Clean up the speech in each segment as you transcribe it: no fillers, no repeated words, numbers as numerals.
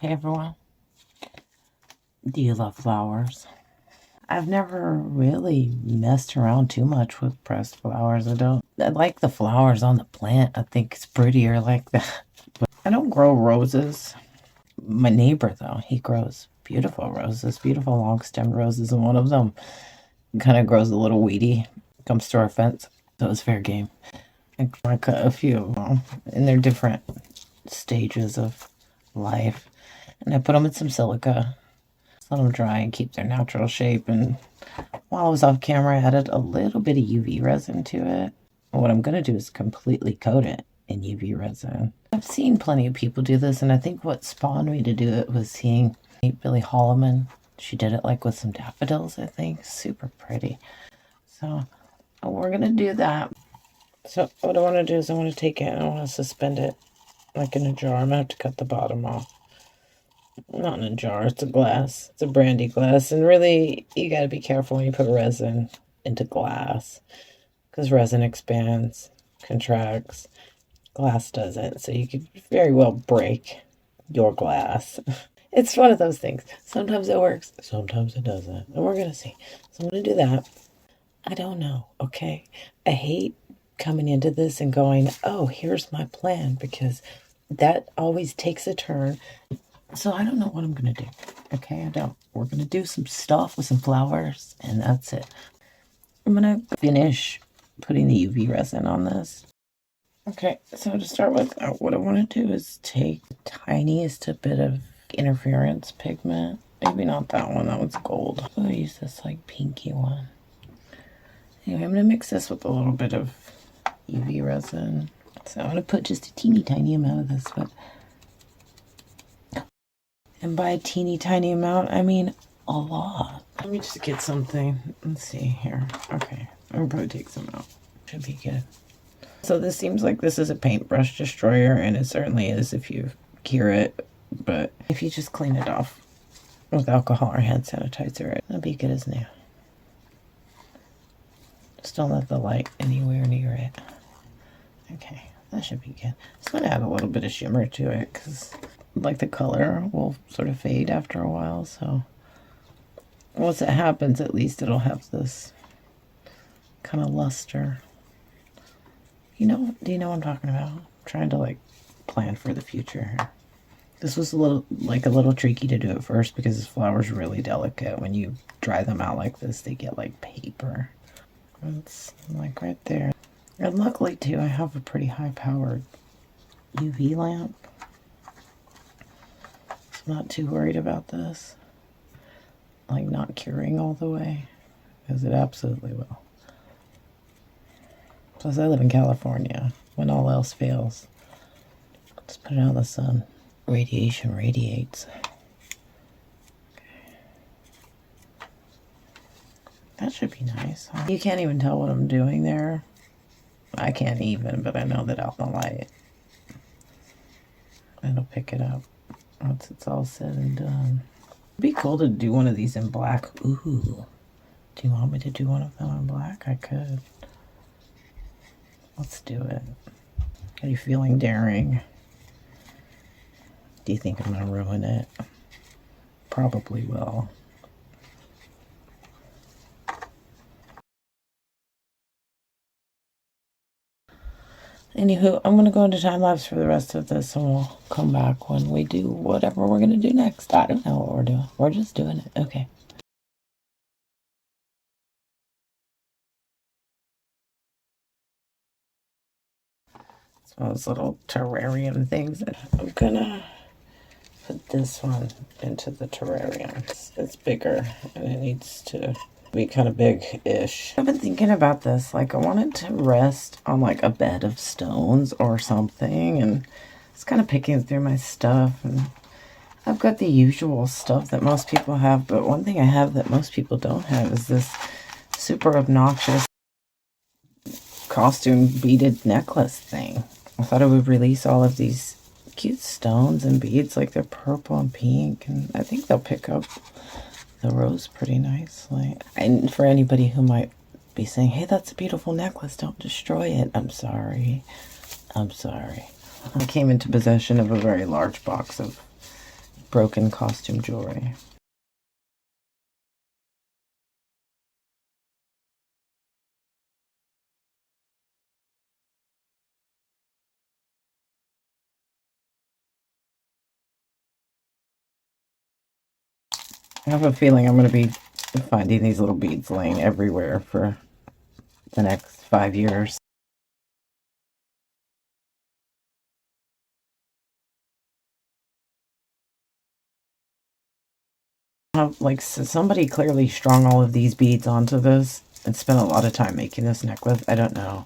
Hey everyone, do you love flowers? I've never really messed around too much with pressed flowers. I like the flowers on the plant. I think it's prettier like that. But I don't grow roses. My neighbor though, he grows beautiful roses, beautiful long stemmed roses, and one of them kind of grows a little weedy, comes to our fence. So it's fair game. I cut a few of them, and they're different stages of life. And I put them in some silica, let them dry and keep their natural shape. And while I was off camera, I added a little bit of UV resin to it. What I'm going to do is completely coat it in UV resin. I've seen plenty of people do this, and I think what spawned me to do it was seeing Billie Holloman. She did it like with some daffodils, I think. Super pretty. So we're going to do that. So what I want to do is I want to take it and I want to suspend it like in a jar. I'm going to have to cut the bottom off. Not in a jar, it's a glass. It's a brandy glass. And really, you got to be careful when you put resin into glass, because resin expands, contracts. Glass doesn't. So you could very well break your glass. It's one of those things. Sometimes it works, sometimes it doesn't. And we're going to see. So I'm going to do that. I don't know, okay? I hate coming into this and going, oh, here's my plan, because that always takes a turn. So I don't know what I'm going to do. Okay, I don't. We're going to do some stuff with some flowers, and that's it. I'm going to finish putting the UV resin on this. Okay, so to start with, what I want to do is take the tiniest bit of interference pigment. Maybe not that one, that one's gold. I'll use this like pinky one. Anyway, I'm going to mix this with a little bit of UV resin. So I'm going to put just a teeny tiny amount of this, but... And by a teeny tiny amount, I mean a lot. Let me just get something. Let's see here. Okay, I'll probably take some out. Should be good. So this seems like this is a paintbrush destroyer, and it certainly is if you cure it. But if you just clean it off with alcohol or hand sanitizer, it'll be good as new. Just don't let the light anywhere near it. Okay, that should be good. Just want to add a little bit of shimmer to it, because like the color will sort of fade after a while. So once it happens, at least it'll have this kind of luster. Do you know what I'm talking about? I'm trying to like plan for the future here. This was a little tricky to do at first, because this flower's really delicate. When you dry them out like this, they get like paper. It's like right there. And luckily too, I have a pretty high powered UV lamp. I'm not too worried about this, like not curing all the way, because it absolutely will. Plus I live in California. When all else fails, just put it out in the sun. Radiation radiates. Okay. That should be nice. You can't even tell what I'm doing there. I can't even, but I know that out in the light it'll pick it up once it's all said and done. It'd be cool to do one of these in black. Ooh. Do you want me to do one of them in black? I could. Let's do it. Are you feeling daring? Do you think I'm gonna ruin it? Probably will. Anywho, I'm going to go into time-lapse for the rest of this, and we'll come back when we do whatever we're going to do next. I don't know what we're doing. We're just doing it. Okay. So those little terrarium things. I'm going to put this one into the terrarium. It's bigger, and it needs to be kind of big-ish. I've been thinking about this. Like, I want it to rest on like a bed of stones or something, and it's kind of picking through my stuff, and I've got the usual stuff that most people have, but one thing I have that most people don't have is this super obnoxious costume beaded necklace thing. I thought it would release all of these cute stones and beads, like they're purple and pink, and I think they'll pick up the rose pretty nicely. And for anybody who might be saying, hey, that's a beautiful necklace, don't destroy it. I'm sorry. I'm sorry. I came into possession of a very large box of broken costume jewelry. I have a feeling I'm going to be finding these little beads laying everywhere for the next 5 years. Like, so somebody clearly strung all of these beads onto this and spent a lot of time making this necklace. I don't know.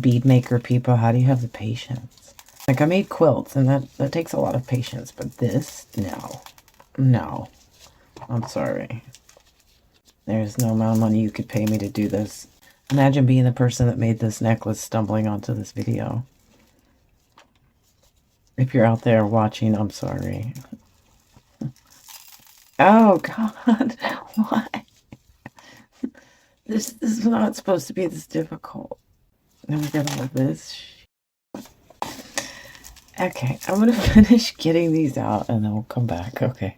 Bead maker people, how do you have the patience? Like, I made quilts, and that takes a lot of patience, but this, no. No. I'm sorry. There's no amount of money you could pay me to do this. Imagine being the person that made this necklace stumbling onto this video. If you're out there watching, I'm sorry. Oh, God. Why? This is not supposed to be this difficult. Then we got all of this. Okay, I'm going to finish getting these out, and then we'll come back. Okay.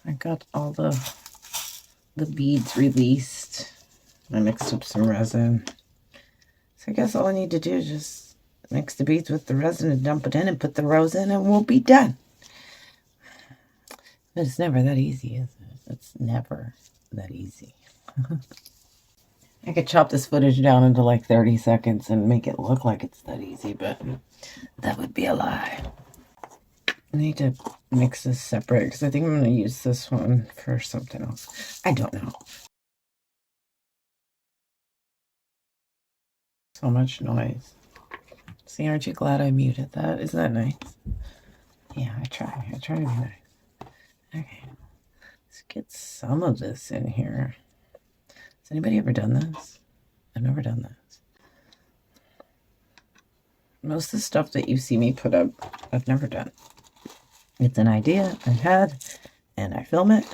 I got all the beads released. I mixed up some resin. So I guess all I need to do is just mix the beads with the resin and dump it in and put the rose in, and we'll be done. But it's never that easy, is it? It's never that easy. I could chop this footage down into like 30 seconds and make it look like it's that easy, but that would be a lie. I need to mix this separate because I think I'm going to use this one for something else. I don't know. So much noise. See, aren't you glad I muted that? Isn't that nice? Yeah, I try to be nice. Okay, let's get some of this in here. Has anybody ever done this? I've never done this. Most of the stuff that you see me put up, I've never done. It's an idea I had, and I film it,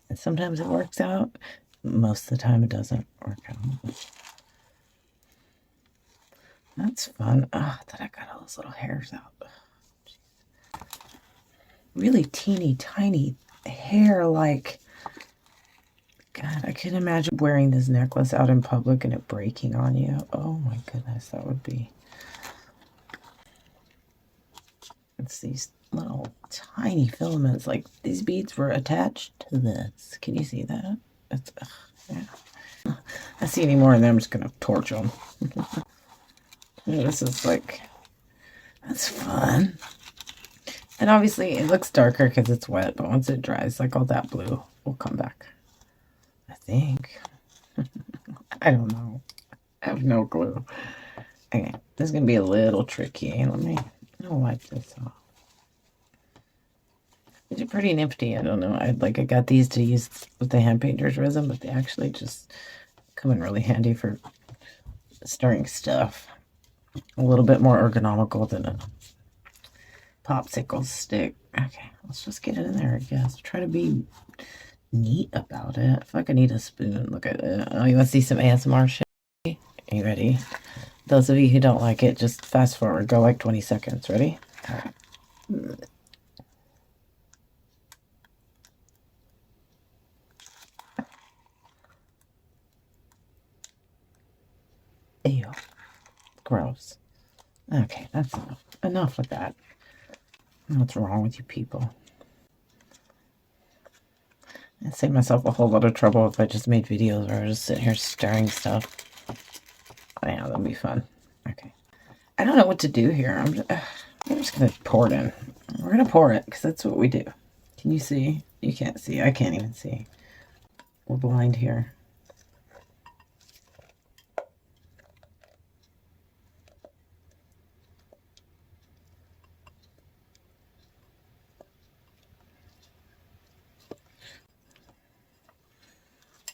and sometimes it works out. Most of the time it doesn't work out. That's fun. Ah, that I got all those little hairs out. Really teeny tiny hair, like, God, I can imagine wearing this necklace out in public and it breaking on you. Oh my goodness, that would be... It's these little tiny filaments. Like, these beads were attached to this. Can you see that? It's, yeah. I see any more of them, I'm just going to torch them. This is like... That's fun. And obviously, it looks darker because it's wet, but once it dries, like all that blue will come back. I think. I don't know. I have no clue. Okay, this is going to be a little tricky. Let me wipe this off. These are pretty nifty. I don't know. I got these to use with the hand painter's resin, but they actually just come in really handy for stirring stuff. A little bit more ergonomical than a popsicle stick. Okay, let's just get it in there, I guess. Try to be neat about it. I feel like I need a spoon. Look at it. Oh, you want to see some ASMR shit? Are you ready? Those of you who don't like it, just fast forward. Go like 20 seconds. Ready? All right. Ew. Gross. Okay, that's enough. Enough with that. What's wrong with you people? I'd save myself a whole lot of trouble if I just made videos where I just sit here stirring stuff. Oh, yeah, that'd be fun. Okay. I don't know what to do here. I'm just going to pour it in. We're going to pour it because that's what we do. Can you see? You can't see. I can't even see. We're blind here.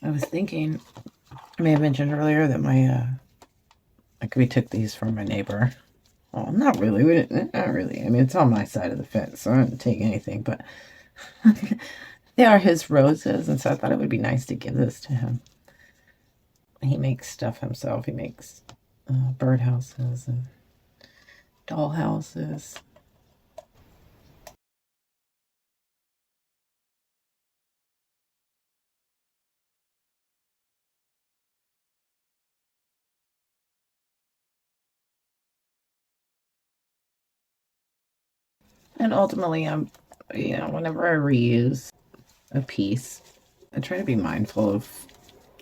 I was thinking, I may have mentioned earlier that we took these from my neighbor. Well, not really. We didn't. Not really. I mean, it's on my side of the fence, so I didn't take anything. But they are his roses, and so I thought it would be nice to give this to him. He makes stuff himself. He makes birdhouses and doll houses. And ultimately, whenever I reuse a piece, I try to be mindful of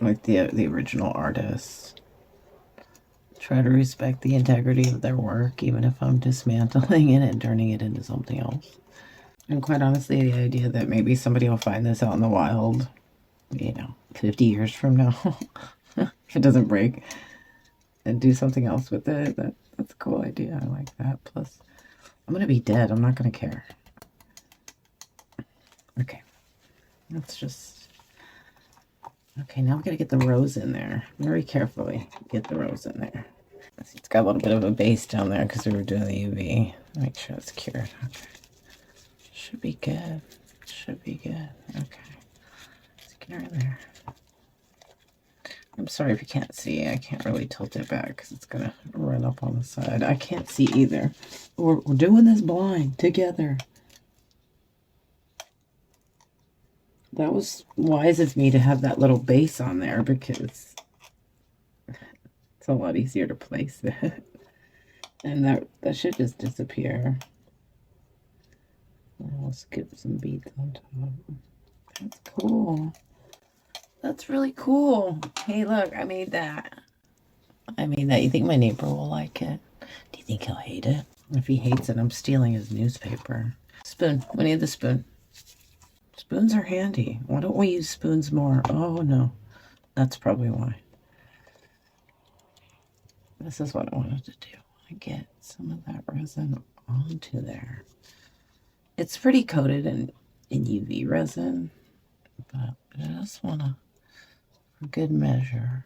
like the original artist. Try to respect the integrity of their work, even if I'm dismantling it and turning it into something else. And quite honestly, the idea that maybe somebody will find this out in the wild, 50 years from now, if it doesn't break, and do something else with it, that's a cool idea. I like that. Plus, I'm going to be dead. I'm not going to care. Okay. Let's just... Okay, now we got to get the rose in there. Very carefully get the rose in there. It's got a little bit of a base down there because we were doing the UV. Make sure it's cured. Okay. Should be good. Should be good. Okay. Let's get her in there. I'm sorry if you can't see. I can't really tilt it back because it's going to run up on the side. I can't see either. We're doing this blind together. That was wise of me to have that little base on there because it's a lot easier to place it. And that should just disappear. Let's get some beads on top. That's cool. That's really cool. Hey, look, I made that. I made that. You think my neighbor will like it? Do you think he'll hate it? If he hates it, I'm stealing his newspaper. Spoon. We need the spoon. Spoons are handy. Why don't we use spoons more? Oh, no. That's probably why. This is what I wanted to do. I get some of that resin onto there. It's pretty coated in UV resin, but I just want to, for good measure,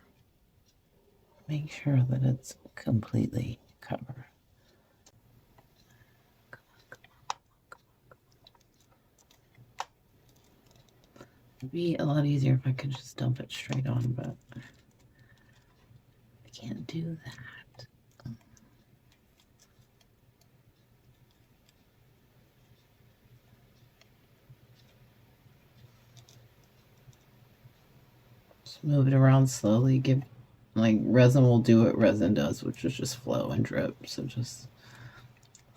make sure that it's completely covered. It'd be a lot easier if I could just dump it straight on, but I can't do that. Just move it around slowly. Like resin will do what resin does, which is just flow and drip. So just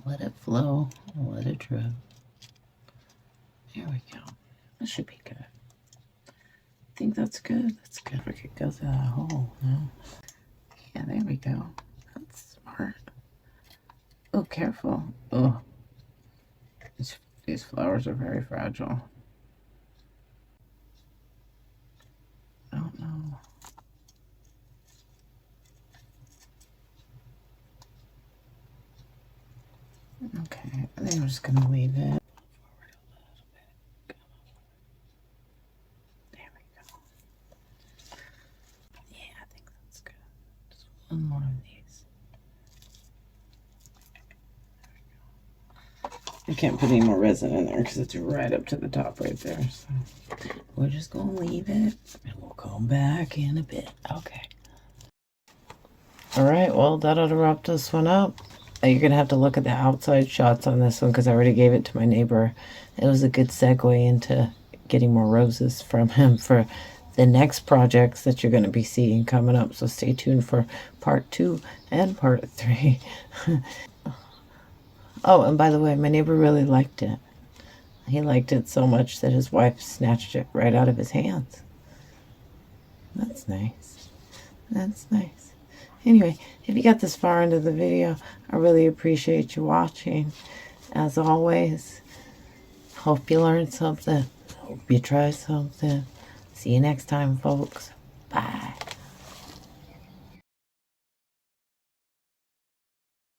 let it flow, let it drip. There we go. That should be good. I think that's good. That's good. We could go through that hole. No? Yeah, there we go. That's smart. Oh, careful. Oh, these flowers are very fragile. I don't know. Okay, I think I'm just gonna leave it. There we go. Yeah, I think that's good. Just one more of these. I can't put any more resin in there because it's right up to the top right there. So we're just gonna leave it and we'll come back in a bit. Okay. All right, well, that ought to wrap this one up. You're gonna have to look at the outside shots on this one because I already gave it to my neighbor. It was a good segue into getting more roses from him for the next projects that you're going to be seeing coming up. So stay tuned for part 2 and part 3. Oh, and by the way, my neighbor really liked it. He liked it so much that his wife snatched it right out of his hands. That's nice. That's nice. Anyway, if you got this far into the video, I really appreciate you watching. As always, hope you learned something. Hope you try something. See you next time, folks.